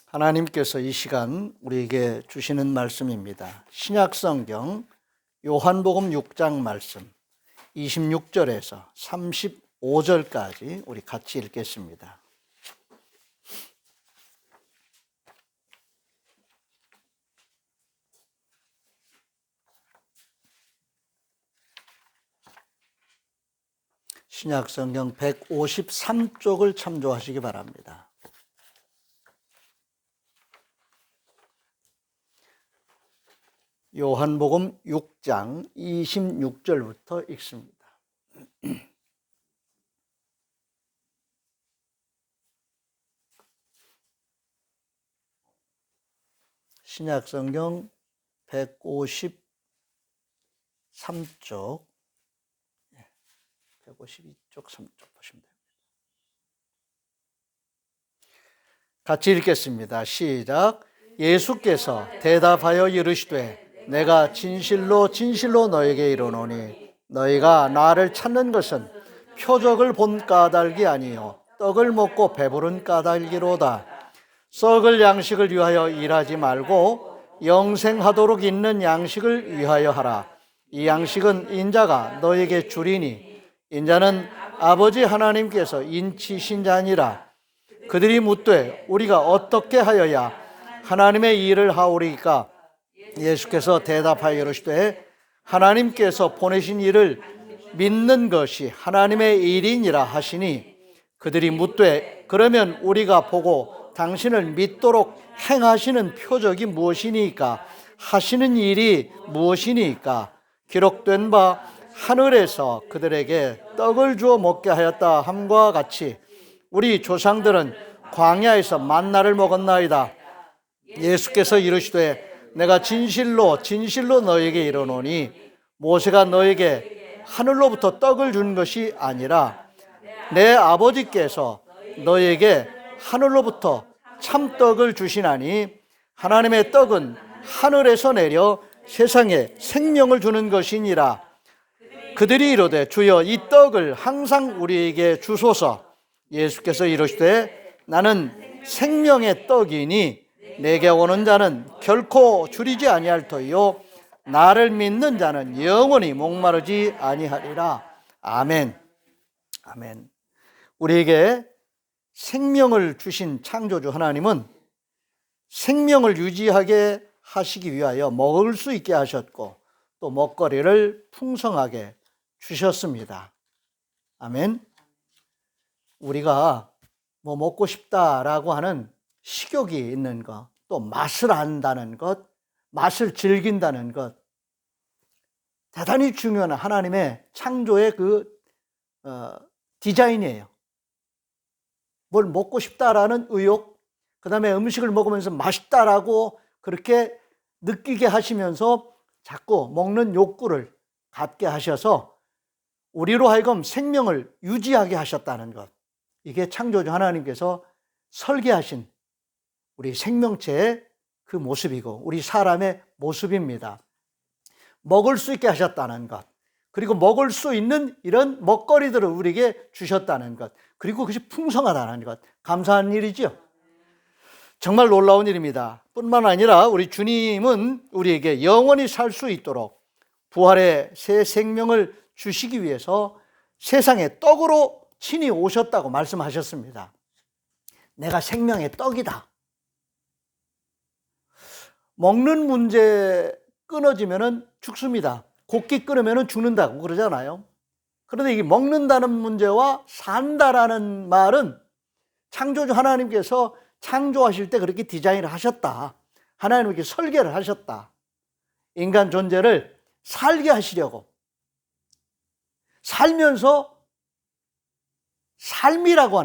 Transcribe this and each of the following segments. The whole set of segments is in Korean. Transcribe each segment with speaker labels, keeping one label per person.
Speaker 1: 하나님께서 이 시간 우리에게 주시는 말씀입니다. 신약성경 요한복음 6장 말씀 26절에서 35절까지 우리 같이 읽겠습니다. 신약성경 153쪽을 참조하시기 바랍니다. 요한복음 6장 26절부터 읽습니다. 신약성경 153쪽 152쪽 3쪽 보시면 됩니다. 같이 읽겠습니다. 시작. 예수께서 대답하여 이르시되 내가 진실로 진실로 너에게 이르노니 너희가 나를 찾는 것은 표적을 본 까닭이 아니요 떡을 먹고 배부른 까닭이로다. 썩을 양식을 위하여 일하지 말고 영생하도록 있는 양식을 위하여 하라. 이 양식은 인자가 너에게 주리니 인자는 아버지 하나님께서 인치신 자니라. 그들이 묻되 우리가 어떻게 하여야 하나님의 일을 하오리까? 예수께서 대답하여 이르시되 하나님께서 보내신 일을 믿는 것이 하나님의 일이니라 하시니 그들이 묻되 그러면 우리가 보고 당신을 믿도록 행하시는 표적이 무엇이니까? 하시는 일이 무엇이니까? 기록된 바 하늘에서 그들에게 떡을 주어 먹게 하였다 함과 같이 우리 조상들은 광야에서 만나를 먹었나이다. 예수께서 이르시되 내가 진실로 진실로 너에게 이르노니 모세가 너에게 하늘로부터 떡을 준 것이 아니라 내 아버지께서 너에게 하늘로부터 참떡을 주시나니 하나님의 떡은 하늘에서 내려 세상에 생명을 주는 것이니라. 그들이 이르되 주여 이 떡을 항상 우리에게 주소서. 예수께서 이르시되 나는 생명의 떡이니 내게 오는 자는 결코 줄이지 아니할 터이요 나를 믿는 자는 영원히 목마르지 아니하리라. 아멘. 아멘. 우리에게 생명을 주신 창조주 하나님은 생명을 유지하게 하시기 위하여 먹을 수 있게 하셨고 또 먹거리를 풍성하게 주셨습니다. 아멘. 우리가 뭐 먹고 싶다라고 하는 식욕이 있는 것, 또 맛을 안다는 것, 맛을 즐긴다는 것, 대단히 중요한 하나님의 창조의 디자인이에요. 뭘 먹고 싶다라는 의욕, 그 다음에 음식을 먹으면서 맛있다라고 그렇게 느끼게 하시면서 자꾸 먹는 욕구를 갖게 하셔서 우리로 하여금 생명을 유지하게 하셨다는 것. 이게 창조주 하나님께서 설계하신 우리 생명체의 그 모습이고 우리 사람의 모습입니다. 먹을 수 있게 하셨다는 것, 그리고 먹을 수 있는 이런 먹거리들을 우리에게 주셨다는 것, 그리고 그것이 풍성하다는 것, 감사한 일이죠. 정말 놀라운 일입니다. 뿐만 아니라 우리 주님은 우리에게 영원히 살 수 있도록 부활의 새 생명을 주시기 위해서 세상에 떡으로 친히 오셨다고 말씀하셨습니다. 내가 생명의 떡이다. 먹는 문제 끊어지면 죽습니다. 곡기 끊으면 죽는다고 그러잖아요. 그런데 이게 먹는다는 문제와 산다라는 말은 창조주 하나님께서 창조하실 때 그렇게 디자인을 하셨다. 하나님께 설계를 하셨다. 인간 존재를 살게 하시려고. 살면서 삶이라고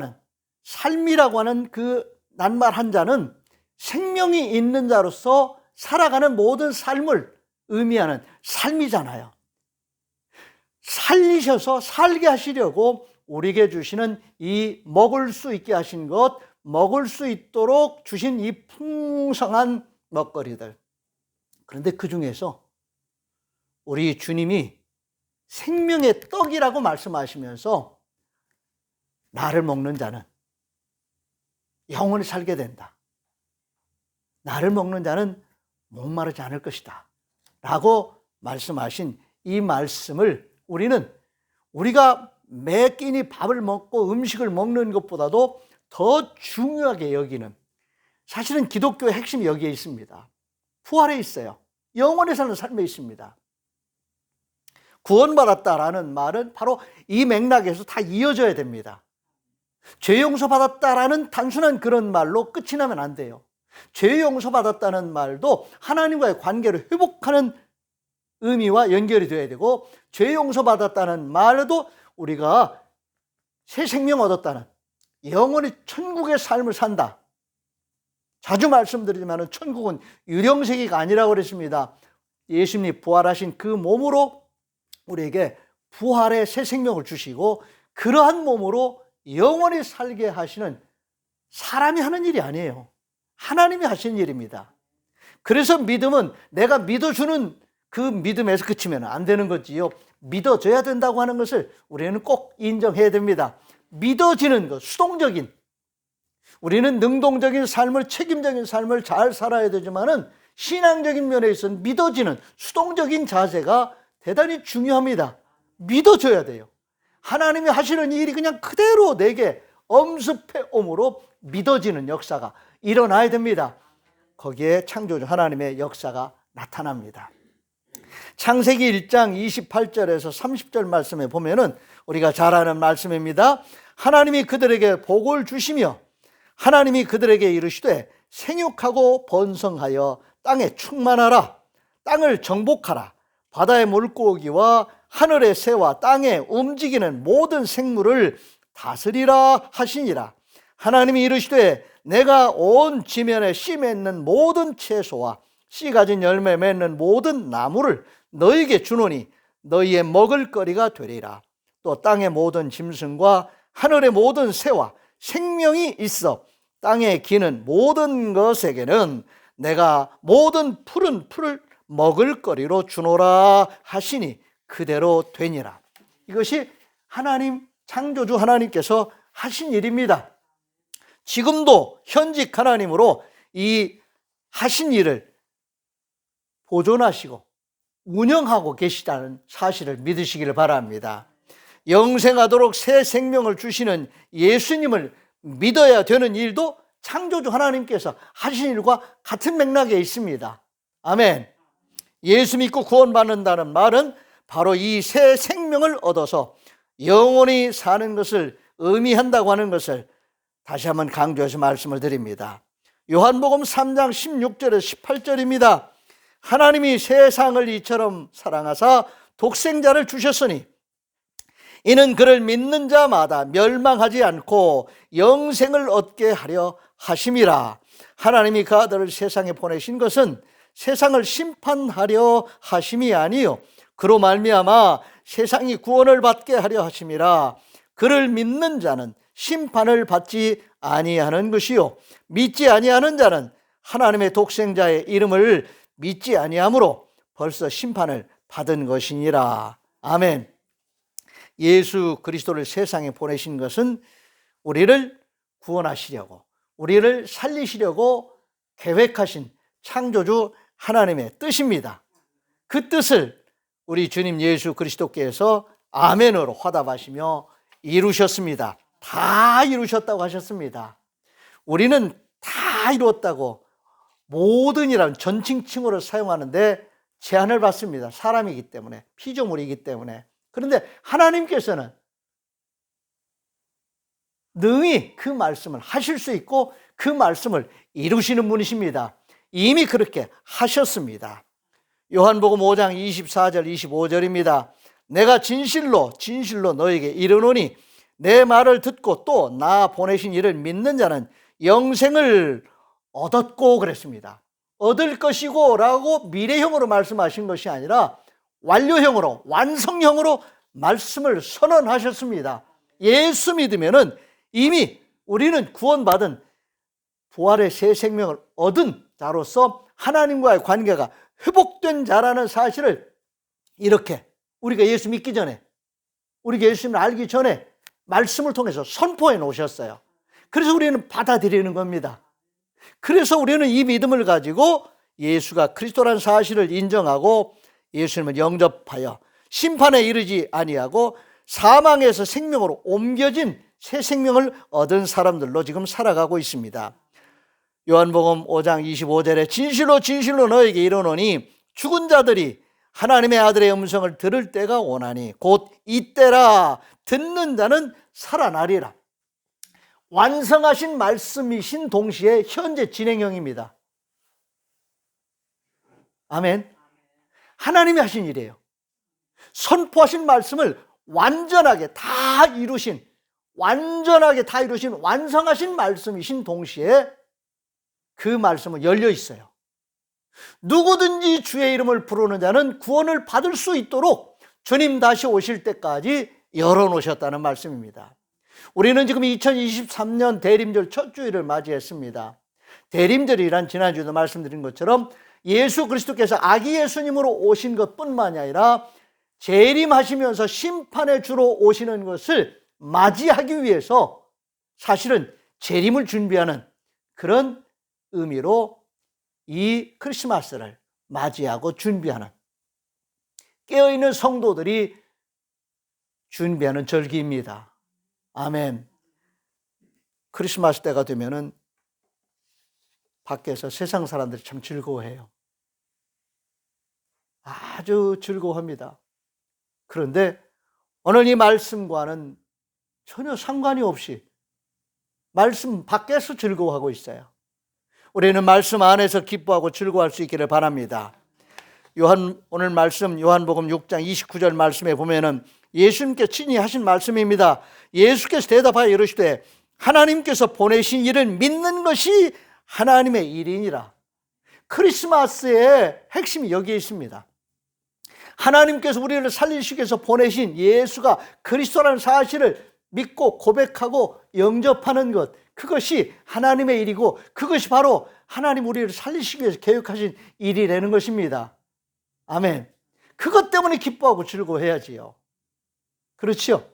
Speaker 1: 하는 그 낱말 한 자는 생명이 있는 자로서 살아가는 모든 삶을 의미하는 삶이잖아요. 살리셔서 살게 하시려고 우리에게 주시는 이 먹을 수 있게 하신 것, 먹을 수 있도록 주신 이 풍성한 먹거리들. 그런데 그 중에서 우리 주님이 생명의 떡이라고 말씀하시면서 나를 먹는 자는 영원히 살게 된다. 나를 먹는 자는 목마르지 않을 것이다 라고 말씀하신 이 말씀을 우리가 매 끼니 밥을 먹고 음식을 먹는 것보다도 더 중요하게 여기는, 사실은 기독교의 핵심이 여기에 있습니다. 부활에 있어요. 영원히 사는 삶에 있습니다. 구원받았다라는 말은 바로 이 맥락에서 다 이어져야 됩니다. 죄 용서받았다라는 단순한 그런 말로 끝이 나면 안 돼요. 죄 용서받았다는 말도 하나님과의 관계를 회복하는 의미와 연결이 되어야 되고, 죄 용서받았다는 말도 우리가 새 생명 얻었다는, 영원히 천국의 삶을 산다. 자주 말씀드리지만 천국은 유령세계가 아니라고 그랬습니다. 예수님이 부활하신 그 몸으로 우리에게 부활의 새 생명을 주시고, 그러한 몸으로 영원히 살게 하시는, 사람이 하는 일이 아니에요. 하나님이 하시는 일입니다. 그래서 믿음은 내가 믿어주는 그 믿음에서 그치면 안 되는 거지요. 믿어줘야 된다고 하는 것을 우리는 꼭 인정해야 됩니다. 믿어지는 것, 수동적인, 우리는 능동적인 삶을, 책임적인 삶을 잘 살아야 되지만은 신앙적인 면에 있어서 믿어지는 수동적인 자세가 대단히 중요합니다. 믿어줘야 돼요. 하나님이 하시는 일이 그냥 그대로 내게 엄습해 옴으로 믿어지는 역사가 일어나야 됩니다. 거기에 창조주 하나님의 역사가 나타납니다. 창세기 1장 28절에서 30절 말씀에 보면은 우리가 잘 아는 말씀입니다. 하나님이 그들에게 복을 주시며 하나님이 그들에게 이르시되 생육하고 번성하여 땅에 충만하라. 땅을 정복하라. 바다의 물고기와 하늘의 새와 땅에 움직이는 모든 생물을 다스리라 하시니라. 하나님이 이르시되 내가 온 지면에 씨 맺는 모든 채소와 씨 가진 열매 맺는 모든 나무를 너희에게 주노니 너희의 먹을거리가 되리라. 또 땅의 모든 짐승과 하늘의 모든 새와 생명이 있어 땅에 기는 모든 것에게는 내가 모든 푸른 풀을 먹을거리로 주노라 하시니 그대로 되니라. 이것이 하나님, 창조주 하나님께서 하신 일입니다. 지금도 현직 하나님으로 이 하신 일을 보존하시고 운영하고 계시다는 사실을 믿으시기를 바랍니다. 영생하도록 새 생명을 주시는 예수님을 믿어야 되는 일도 창조주 하나님께서 하신 일과 같은 맥락에 있습니다. 아멘. 예수 믿고 구원받는다는 말은 바로 이 새 생명을 얻어서 영원히 사는 것을 의미한다고 하는 것을 다시 한번 강조해서 말씀을 드립니다. 요한복음 3장 16절에서 18절입니다. 하나님이 세상을 이처럼 사랑하사 독생자를 주셨으니 이는 그를 믿는 자마다 멸망하지 않고 영생을 얻게 하려 하심이라. 하나님이 그 아들을 세상에 보내신 것은 세상을 심판하려 하심이 아니요 그로 말미암아 세상이 구원을 받게 하려 하심이라. 그를 믿는 자는 심판을 받지 아니하는 것이요 믿지 아니하는 자는 하나님의 독생자의 이름을 믿지 아니하므로 벌써 심판을 받은 것이니라. 아멘. 예수 그리스도를 세상에 보내신 것은 우리를 구원하시려고, 우리를 살리시려고 계획하신 창조주 하나님의 뜻입니다. 그 뜻을 우리 주님 예수 그리스도께서 아멘으로 화답하시며 이루셨습니다. 다 이루셨다고 하셨습니다. 우리는 다 이루었다고 모든이라는 전칭칭어를 사용하는데 제한을 받습니다. 사람이기 때문에, 피조물이기 때문에. 그런데 하나님께서는 능히 그 말씀을 하실 수 있고 그 말씀을 이루시는 분이십니다. 이미 그렇게 하셨습니다. 요한복음 5장 24절 25절입니다. 내가 진실로 진실로 너에게 이르노니 내 말을 듣고 또 나 보내신 이를 믿는 자는 영생을 얻었고 그랬습니다. 얻을 것이고 라고 미래형으로 말씀하신 것이 아니라 완료형으로, 완성형으로 말씀을 선언하셨습니다. 예수 믿으면은 이미 우리는 구원받은 부활의 새 생명을 얻은 자로서 하나님과의 관계가 회복된 자라는 사실을 이렇게 우리가 예수 믿기 전에, 우리가 예수님을 알기 전에 말씀을 통해서 선포해 놓으셨어요. 그래서 우리는 받아들이는 겁니다. 그래서 우리는 이 믿음을 가지고 예수가 그리스도라는 사실을 인정하고 예수님을 영접하여 심판에 이르지 아니하고 사망에서 생명으로 옮겨진 새 생명을 얻은 사람들로 지금 살아가고 있습니다. 요한복음 5장 25절에 진실로 진실로 너에게 이르노니 죽은 자들이 하나님의 아들의 음성을 들을 때가 오나니 곧 이때라. 듣는 자는 살아나리라. 완성하신 말씀이신 동시에 현재 진행형입니다. 아멘. 하나님이 하신 일이에요. 선포하신 말씀을 완전하게 다 이루신 완성하신 말씀이신 동시에 그 말씀은 열려 있어요. 누구든지 주의 이름을 부르는 자는 구원을 받을 수 있도록 주님 다시 오실 때까지 열어놓으셨다는 말씀입니다. 우리는 지금 2023년 대림절 첫 주일을 맞이했습니다. 대림절이란 지난주에도 말씀드린 것처럼 예수 그리스도께서 아기 예수님으로 오신 것뿐만이 아니라 재림하시면서 심판의 주로 오시는 것을 맞이하기 위해서 사실은 재림을 준비하는 그런 의미로 이 크리스마스를 맞이하고 준비하는, 깨어있는 성도들이 준비하는 절기입니다. 아멘. 크리스마스 때가 되면은 밖에서 세상 사람들이 참 즐거워해요. 아주 즐거워합니다. 그런데 오늘 이 말씀과는 전혀 상관이 없이 말씀 밖에서 즐거워하고 있어요. 우리는 말씀 안에서 기뻐하고 즐거워할 수 있기를 바랍니다. 오늘 말씀 요한복음 6장 29절 말씀에 보면은 예수님께 친히 하신 말씀입니다. 예수께서 대답하여 이르시되 하나님께서 보내신 일을 믿는 것이 하나님의 일이니라. 크리스마스의 핵심이 여기에 있습니다. 하나님께서 우리를 살리시기 위해서 보내신 예수가 그리스도라는 사실을 믿고 고백하고 영접하는 것, 그것이 하나님의 일이고 그것이 바로 하나님 우리를 살리시기 위해서 계획하신 일이라는 것입니다. 아멘. 그것 때문에 기뻐하고 즐거워해야지요. 그렇죠?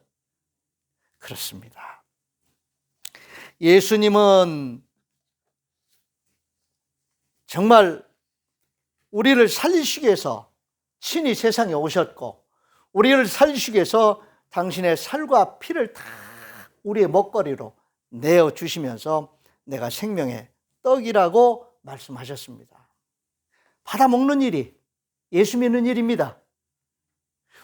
Speaker 1: 그렇습니다. 예수님은 정말 우리를 살리시기 위해서 친히 세상에 오셨고 우리를 살리시기 위해서 당신의 살과 피를 다 우리의 먹거리로 내어주시면서 내가 생명의 떡이라고 말씀하셨습니다. 받아 먹는 일이 예수 믿는 일입니다.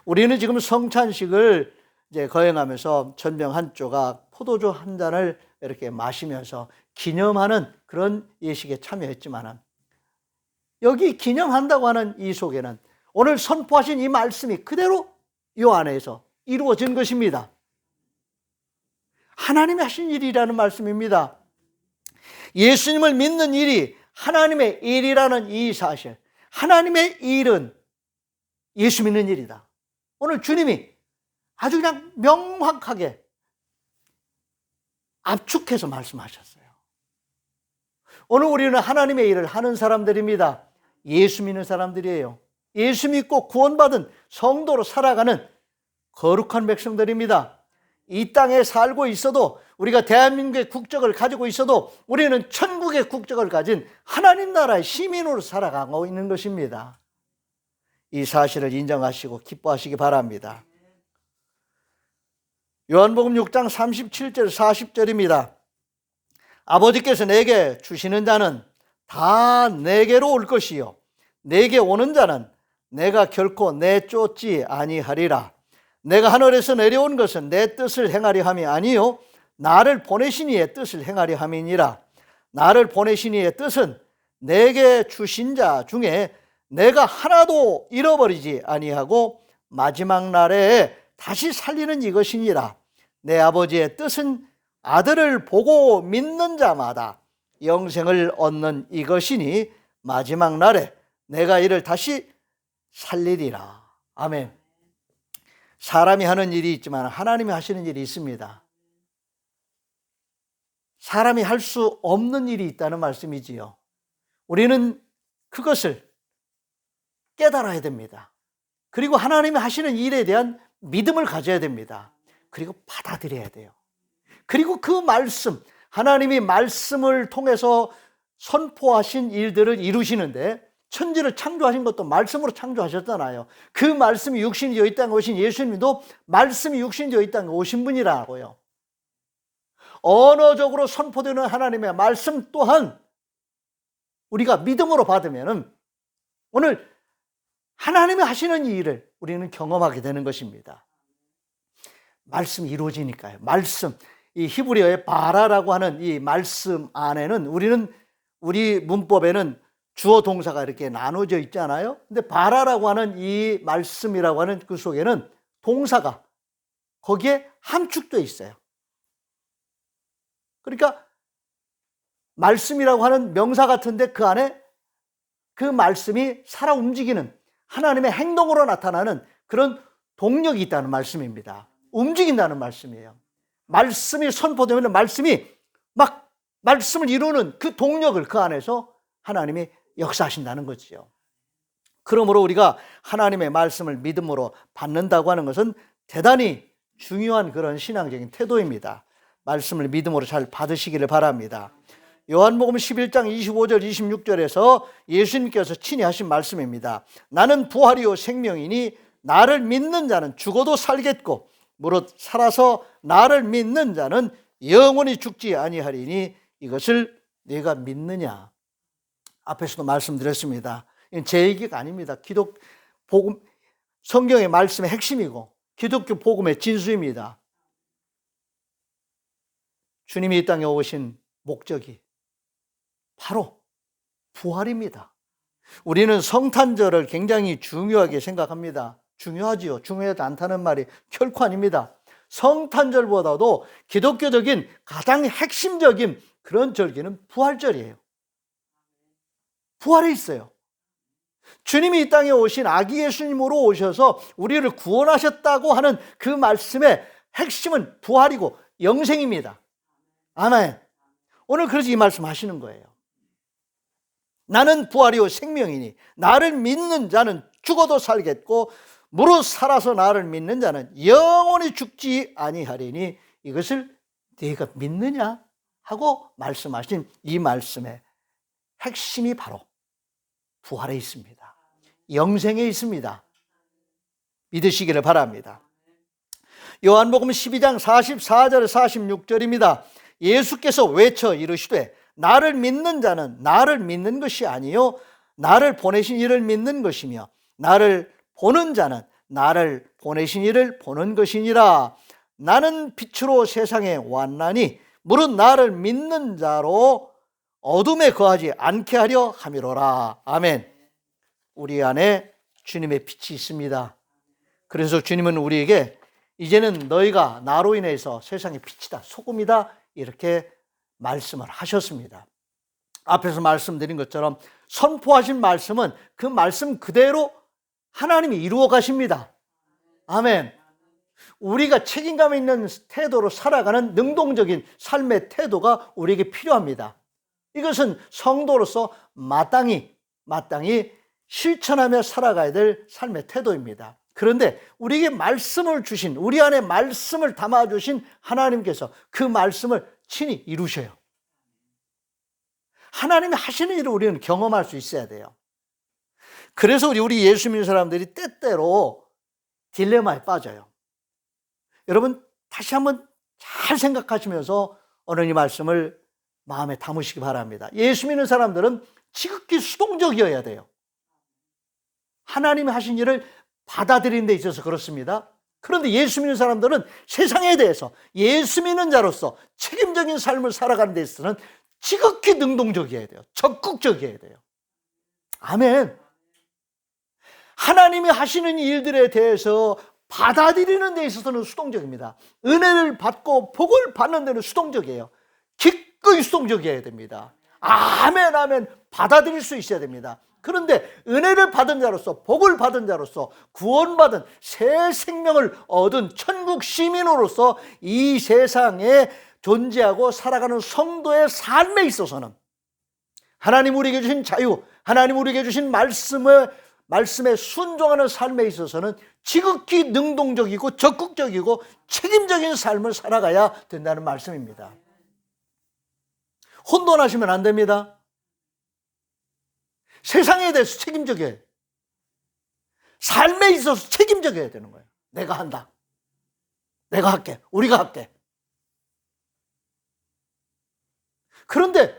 Speaker 1: 우리는 지금 성찬식을 이제 거행하면서 전병 한 조각, 포도주 한 잔을 이렇게 마시면서 기념하는 그런 예식에 참여했지만 여기 기념한다고 하는 이 속에는 오늘 선포하신 이 말씀이 그대로 이 안에서 이루어진 것입니다. 하나님이 하신 일이라는 말씀입니다. 예수님을 믿는 일이 하나님의 일이라는 이 사실, 하나님의 일은 예수 믿는 일이다. 오늘 주님이 아주 그냥 명확하게 압축해서 말씀하셨어요. 오늘 우리는 하나님의 일을 하는 사람들입니다. 예수 믿는 사람들이에요. 예수 믿고 구원받은 성도로 살아가는 거룩한 백성들입니다. 이 땅에 살고 있어도 우리가 대한민국의 국적을 가지고 있어도 우리는 천국의 국적을 가진 하나님 나라의 시민으로 살아가고 있는 것입니다. 이 사실을 인정하시고 기뻐하시기 바랍니다. 요한복음 6장 37절 40절입니다. 아버지께서 내게 주시는 자는 다 내게로 올 것이요 내게 오는 자는 내가 결코 내쫓지 아니하리라. 내가 하늘에서 내려온 것은 내 뜻을 행하려 함이 아니요 나를 보내신 이의 뜻을 행하려 함이니라. 나를 보내신 이의 뜻은 내게 주신 자 중에 내가 하나도 잃어버리지 아니하고 마지막 날에 다시 살리는 이것이니라. 내 아버지의 뜻은 아들을 보고 믿는 자마다 영생을 얻는 이것이니 마지막 날에 내가 이를 다시 살리리라. 아멘. 사람이 하는 일이 있지만 하나님이 하시는 일이 있습니다. 사람이 할 수 없는 일이 있다는 말씀이지요. 우리는 그것을 깨달아야 됩니다. 그리고 하나님이 하시는 일에 대한 믿음을 가져야 됩니다. 그리고 받아들여야 돼요. 그리고 그 말씀, 하나님이 말씀을 통해서 선포하신 일들을 이루시는데, 천지를 창조하신 것도 말씀으로 창조하셨잖아요. 그 말씀이 육신이 되어 있다는 것이 예수님도 말씀이 육신이 되어 있다는 거 오신 분이라고요. 언어적으로 선포되는 하나님의 말씀 또한 우리가 믿음으로 받으면 오늘 하나님이 하시는 이 일을 우리는 경험하게 되는 것입니다. 말씀이 이루어지니까요. 말씀, 이 히브리어의 바라라고 하는 이 말씀 안에는 우리 문법에는 주어 동사가 이렇게 나눠져 있잖아요. 근데 바라라고 하는 이 말씀이라고 하는 그 속에는 동사가 거기에 함축되어 있어요. 그러니까 말씀이라고 하는 명사 같은데 그 안에 그 말씀이 살아 움직이는 하나님의 행동으로 나타나는 그런 동력이 있다는 말씀입니다. 움직인다는 말씀이에요. 말씀이 선포되면 말씀이 막 말씀을 이루는 그 동력을 그 안에서 하나님이 역사하신다는 거지요. 그러므로 우리가 하나님의 말씀을 믿음으로 받는다고 하는 것은 대단히 중요한 그런 신앙적인 태도입니다. 말씀을 믿음으로 잘 받으시기를 바랍니다. 요한복음 11장 25절 26절에서 예수님께서 친히 하신 말씀입니다. 나는 부활이요 생명이니 나를 믿는 자는 죽어도 살겠고 무릇 살아서 나를 믿는 자는 영원히 죽지 아니하리니 이것을 네가 믿느냐. 앞에서도 말씀드렸습니다. 이건 제 얘기가 아닙니다. 복음, 성경의 말씀의 핵심이고 기독교 복음의 진수입니다. 주님이 이 땅에 오신 목적이 바로 부활입니다. 우리는 성탄절을 굉장히 중요하게 생각합니다. 중요하지요. 중요하지 않다는 말이 결코 아닙니다. 성탄절보다도 기독교적인 가장 핵심적인 그런 절기는 부활절이에요. 부활에 있어요. 주님이 이 땅에 오신 아기 예수님으로 오셔서 우리를 구원하셨다고 하는 그 말씀의 핵심은 부활이고 영생입니다. 아멘. 오늘 그래서 이 말씀 하시는 거예요. 나는 부활이요 생명이니 나를 믿는 자는 죽어도 살겠고 무릇 살아서 나를 믿는 자는 영원히 죽지 아니하리니 이것을 네가 믿느냐 하고 말씀하신 이 말씀의 핵심이 바로 부활에 있습니다. 영생에 있습니다. 믿으시기를 바랍니다. 요한복음 12장 44절 46절입니다. 예수께서 외쳐 이르시되 나를 믿는 자는 나를 믿는 것이 아니요 나를 보내신 이를 믿는 것이며 나를 보는 자는 나를 보내신 이를 보는 것이니라. 나는 빛으로 세상에 왔나니 무릇 나를 믿는 자로 어둠에 거하지 않게 하려 함이로라. 아멘. 우리 안에 주님의 빛이 있습니다. 그래서 주님은 우리에게 이제는 너희가 나로 인해서 세상의 빛이다, 소금이다 이렇게 말씀을 하셨습니다. 앞에서 말씀드린 것처럼 선포하신 말씀은 그 말씀 그대로 하나님이 이루어 가십니다. 아멘. 우리가 책임감 있는 태도로 살아가는 능동적인 삶의 태도가 우리에게 필요합니다. 이것은 성도로서 마땅히 실천하며 살아가야 될 삶의 태도입니다. 그런데 우리에게 말씀을 주신, 우리 안에 말씀을 담아주신 하나님께서 그 말씀을 친히 이루셔요. 하나님이 하시는 일을 우리는 경험할 수 있어야 돼요. 그래서 우리 예수 믿는 사람들이 때때로 딜레마에 빠져요. 여러분 다시 한번 잘 생각하시면서 오늘 이 말씀을 마음에 담으시기 바랍니다. 예수 믿는 사람들은 지극히 수동적이어야 돼요. 하나님이 하신 일을 받아들이는 데 있어서 그렇습니다. 그런데 예수 믿는 사람들은 세상에 대해서 예수 믿는 자로서 책임적인 삶을 살아가는 데 있어서는 지극히 능동적이어야 돼요. 적극적이어야 돼요. 아멘. 하나님이 하시는 일들에 대해서 받아들이는 데 있어서는 수동적입니다. 은혜를 받고 복을 받는 데는 수동적이에요. 기꺼이 수동적이어야 됩니다. 아멘, 아멘. 받아들일 수 있어야 됩니다. 그런데 은혜를 받은 자로서, 복을 받은 자로서, 구원받은 새 생명을 얻은 천국 시민으로서 이 세상에 존재하고 살아가는 성도의 삶에 있어서는 하나님 우리에게 주신 자유, 하나님 우리에게 주신 말씀에 순종하는 삶에 있어서는 지극히 능동적이고 적극적이고 책임적인 삶을 살아가야 된다는 말씀입니다. 혼돈하시면 안 됩니다. 세상에 대해서 책임져야 해. 삶에 있어서 책임져야 되는 거예요. 내가 한다. 내가 할게. 우리가 할게. 그런데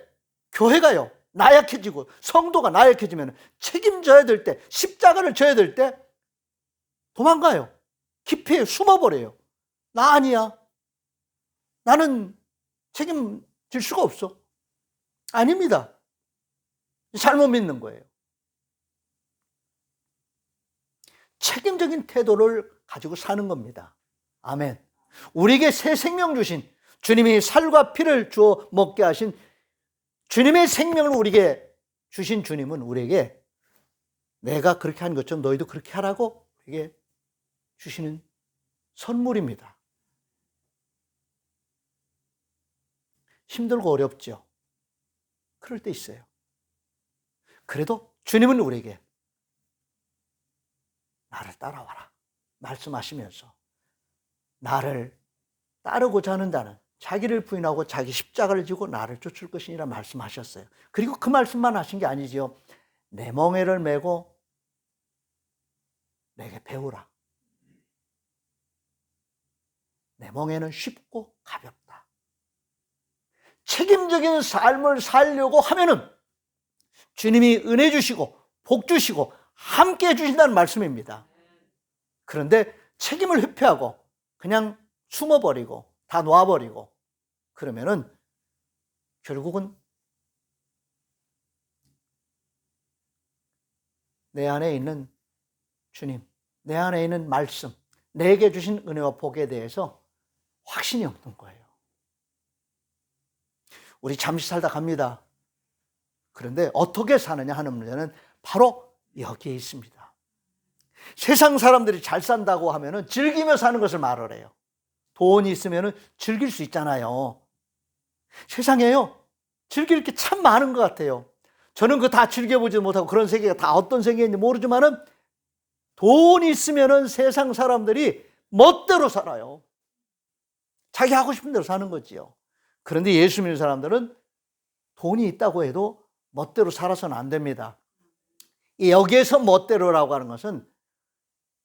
Speaker 1: 교회가요, 나약해지고 성도가 나약해지면 책임져야 될 때, 십자가를 져야 될 때 도망가요. 깊이 숨어버려요. 나 아니야. 나는 책임질 수가 없어. 아닙니다. 잘못 믿는 거예요. 책임적인 태도를 가지고 사는 겁니다. 아멘. 우리에게 새 생명 주신 주님이 살과 피를 주어 먹게 하신 주님의 생명을 우리에게 주신 주님은 우리에게 내가 그렇게 한 것처럼 너희도 그렇게 하라고 우리에게 주시는 선물입니다. 힘들고 어렵죠. 그럴 때 있어요. 그래도 주님은 우리에게 나를 따라와라 말씀하시면서 나를 따르고자 하는 자는 자기를 부인하고 자기 십자가를 지고 나를 쫓을 것이니라 말씀하셨어요. 그리고 그 말씀만 하신 게 아니지요. 내 멍에를 메고 내게 배우라. 내 멍에는 쉽고 가볍다. 책임적인 삶을 살려고 하면은 주님이 은혜 주시고 복 주시고 함께 해주신다는 말씀입니다. 그런데 책임을 회피하고 그냥 숨어버리고 다 놔버리고 그러면은 결국은 내 안에 있는 주님, 내 안에 있는 말씀, 내게 주신 은혜와 복에 대해서 확신이 없는 거예요. 우리 잠시 살다 갑니다. 그런데 어떻게 사느냐 하는 문제는 바로 여기에 있습니다. 세상 사람들이 잘 산다고 하면은 즐기며 사는 것을 말을 해요. 돈이 있으면은 즐길 수 있잖아요. 세상에요, 즐길 게 참 많은 것 같아요. 저는 그거 다 즐겨보지 못하고 그런 세계가 다 어떤 세계인지 모르지만은 돈이 있으면은 세상 사람들이 멋대로 살아요. 자기 하고 싶은 대로 사는 거지요. 그런데 예수 믿는 사람들은 돈이 있다고 해도 멋대로 살아서는 안 됩니다. 여기에서 멋대로라고 하는 것은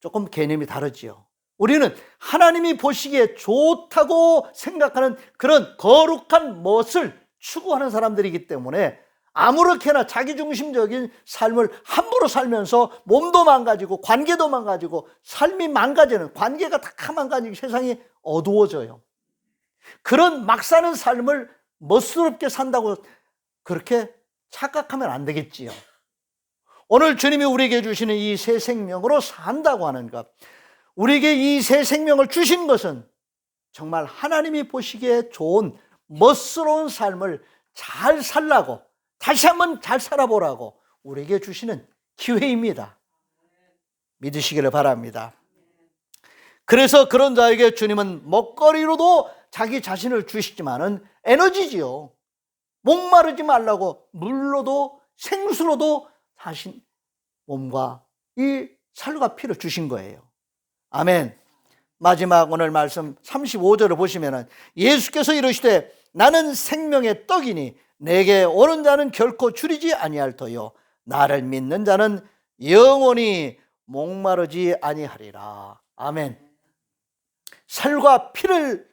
Speaker 1: 조금 개념이 다르지요. 우리는 하나님이 보시기에 좋다고 생각하는 그런 거룩한 멋을 추구하는 사람들이기 때문에 아무렇게나 자기중심적인 삶을 함부로 살면서 몸도 망가지고 관계도 망가지고 삶이 망가지는, 관계가 다 망가지고 세상이 어두워져요. 그런 막 사는 삶을 멋스럽게 산다고 그렇게 착각하면 안 되겠지요. 오늘 주님이 우리에게 주시는 이 새 생명으로 산다고 하는 것, 우리에게 이 새 생명을 주신 것은 정말 하나님이 보시기에 좋은 멋스러운 삶을 잘 살라고, 다시 한번 잘 살아보라고 우리에게 주시는 기회입니다. 믿으시기를 바랍니다. 그래서 그런 자에게 주님은 먹거리로도 자기 자신을 주시지만은 에너지지요. 목마르지 말라고 물로도 생수로도 자신 몸과 이 살과 피를 주신 거예요. 아멘. 마지막 오늘 말씀 35절을 보시면은 예수께서 이르시되 나는 생명의 떡이니 내게 오는 자는 결코 줄이지 아니할 터요 나를 믿는 자는 영원히 목마르지 아니하리라. 아멘. 살과 피를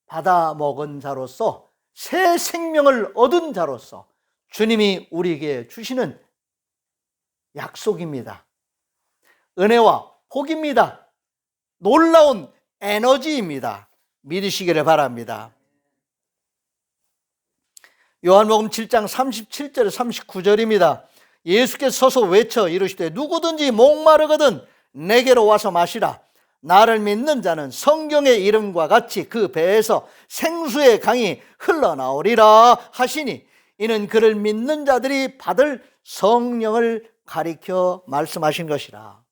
Speaker 1: 받아 먹은 자로서, 새 생명을 얻은 자로서 주님이 우리에게 주시는 약속입니다. 은혜와 복입니다. 놀라운 에너지입니다. 믿으시기를 바랍니다. 요한복음 7장 37절 39절입니다. 예수께서 서서 외쳐 이르시되 누구든지 목마르거든 내게로 와서 마시라. 나를 믿는 자는 성경의 이름과 같이 그 배에서 생수의 강이 흘러나오리라 하시니 이는 그를 믿는 자들이 받을 성령을 가리켜 말씀하신 것이라.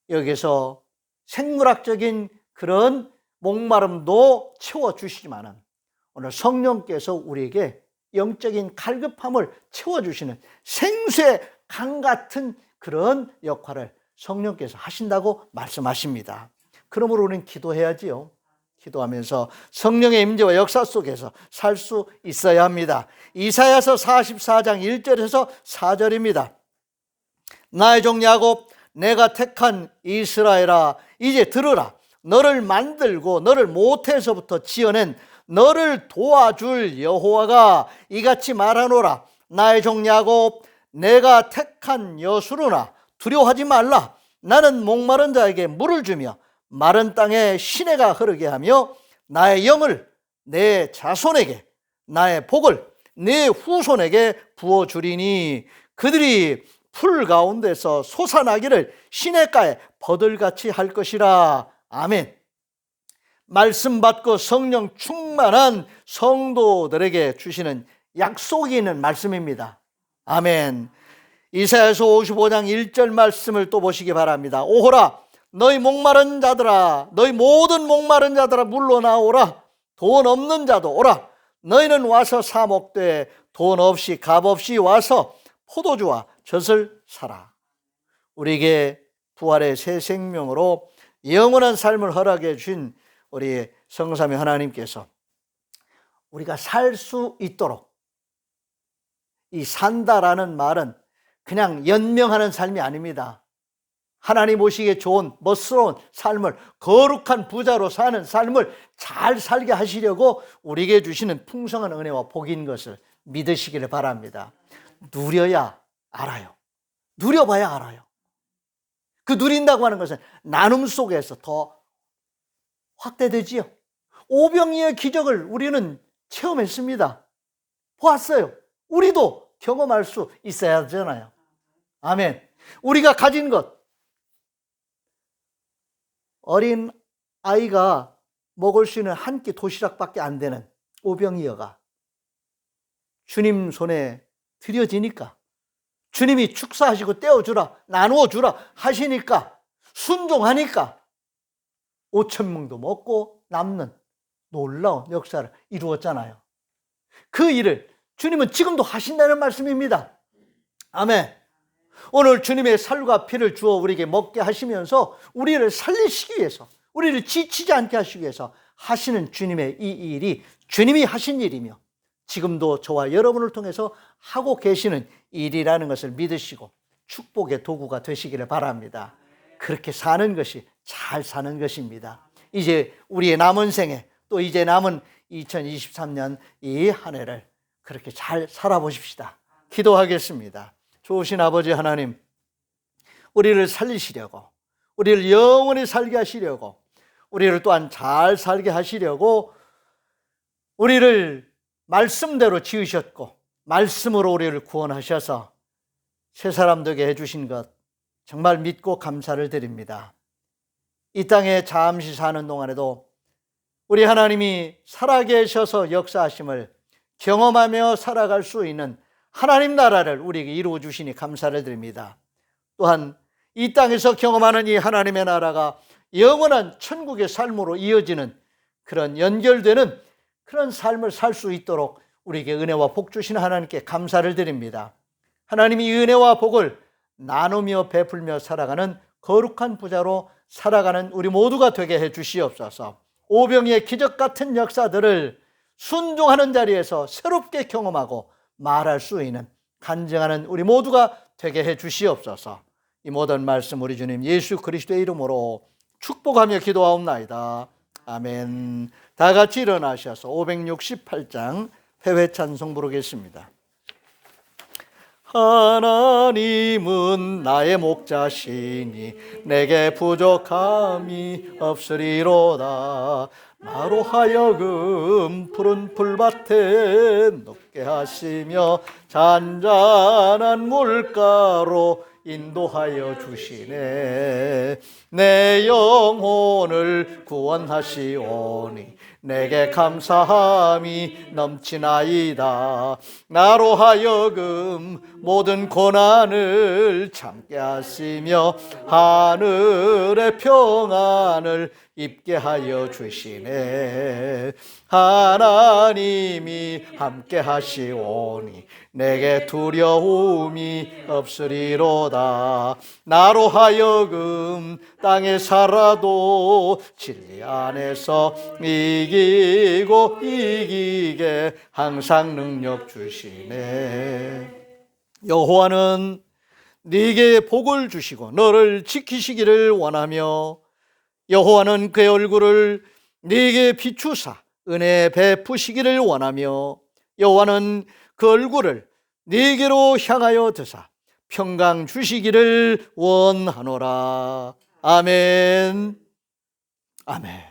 Speaker 1: 여기서 생물학적인 그런 목마름도 채워주시지만은 오늘 성령께서 우리에게 영적인 갈급함을 채워주시는 생수의 강 같은 그런 역할을 성령께서 하신다고 말씀하십니다. 그러므로 우리는 기도해야지요. 기도하면서 성령의 임재와 역사 속에서 살 수 있어야 합니다. 이사야서 44장 1절에서 4절입니다. 나의 종 야곱, 내가 택한 이스라엘아, 이제 들으라. 너를 만들고 너를 모태에서부터 지어낸 너를 도와줄 여호와가 이같이 말하노라. 나의 종 야곱, 내가 택한 여수르나 두려워하지 말라. 나는 목마른 자에게 물을 주며 마른 땅에 시내가 흐르게 하며 나의 영을 내 자손에게, 나의 복을 내 후손에게 부어주리니 그들이 풀 가운데서 솟아나기를 시냇가에 버들같이 할 것이라. 아멘. 말씀 받고 성령 충만한 성도들에게 주시는 약속이 있는 말씀입니다. 아멘. 이사야서 55장 1절 말씀을 또 보시기 바랍니다. 오호라 너희 목마른 자들아, 너희 모든 목마른 자들아 물러나오라. 돈 없는 자도 오라. 너희는 와서 사목되 돈 없이 값 없이 와서 포도주와 젖을 사라. 우리에게 부활의 새 생명으로 영원한 삶을 허락해 주신 우리 성삼위 하나님께서 우리가 살 수 있도록, 이 산다라는 말은 그냥 연명하는 삶이 아닙니다. 하나님 오시기에 좋은 멋스러운 삶을, 거룩한 부자로 사는 삶을 잘 살게 하시려고 우리에게 주시는 풍성한 은혜와 복인 것을 믿으시기를 바랍니다. 누려야 알아요. 누려봐야 알아요. 그 누린다고 하는 것은 나눔 속에서 더 확대되지요. 오병이의 기적을 우리는 체험했습니다. 보았어요. 우리도 경험할 수 있어야 하잖아요. 아멘. 우리가 가진 것, 어린 아이가 먹을 수 있는 한 끼 도시락밖에 안 되는 오병이어가 주님 손에 드려지니까, 주님이 축사하시고 떼어주라, 나누어주라 하시니까, 순종하니까 5,000명도 먹고 남는 놀라운 역사를 이루었잖아요. 그 일을 주님은 지금도 하신다는 말씀입니다. 아멘. 오늘 주님의 살과 피를 주어 우리에게 먹게 하시면서 우리를 살리시기 위해서, 우리를 지치지 않게 하시기 위해서 하시는 주님의 이 일이 주님이 하신 일이며 지금도 저와 여러분을 통해서 하고 계시는 일이라는 것을 믿으시고 축복의 도구가 되시기를 바랍니다. 그렇게 사는 것이 잘 사는 것입니다. 이제 우리의 남은 생에, 또 이제 남은 2023년 이 한 해를 그렇게 잘 살아보십시다. 기도하겠습니다. 좋으신 아버지 하나님, 우리를 살리시려고, 우리를 영원히 살게 하시려고, 우리를 또한 잘 살게 하시려고 우리를 말씀대로 지으셨고 말씀으로 우리를 구원하셔서 새 사람 되게 해주신 것 정말 믿고 감사를 드립니다. 이 땅에 잠시 사는 동안에도 우리 하나님이 살아계셔서 역사하심을 경험하며 살아갈 수 있는 하나님 나라를 우리에게 이루어 주시니 감사를 드립니다. 또한 이 땅에서 경험하는 이 하나님의 나라가 영원한 천국의 삶으로 이어지는 그런 연결되는 그런 삶을 살 수 있도록 우리에게 은혜와 복 주시는 하나님께 감사를 드립니다. 하나님이 이 은혜와 복을 나누며 베풀며 살아가는 거룩한 부자로 살아가는 우리 모두가 되게 해 주시옵소서. 오병이의 기적 같은 역사들을 순종하는 자리에서 새롭게 경험하고 말할 수 있는 간증하는 우리 모두가 되게 해 주시옵소서. 이 모든 말씀 우리 주님 예수 그리스도의 이름으로 축복하며 기도하옵나이다. 아멘. 다 같이 일어나셔서 568장 회회 찬송 부르겠습니다. 하나님은 나의 목자시니 내게 부족함이 없으리로다. 나로 하여금 푸른 풀밭에 눕게 하시며 잔잔한 물가로 인도하여 주시네. 내 영혼을 구원하시오니 내게 감사함이 넘치나이다. 나로 하여금 모든 고난을 참게 하시며 하늘의 평안을 입게 하여 주시네. 하나님이 함께 하시오니 내게 두려움이 없으리로다. 나로 하여금 땅에 살아도 진리 안에서 이기고 이기게 항상 능력 주시네. 여호와는 네게 복을 주시고 너를 지키시기를 원하며 여호와는 그의 얼굴을 네게 비추사 은혜 베푸시기를 원하며 여호와는 그 얼굴을 네게로 향하여 드사 평강 주시기를 원하노라. 아멘. 아멘.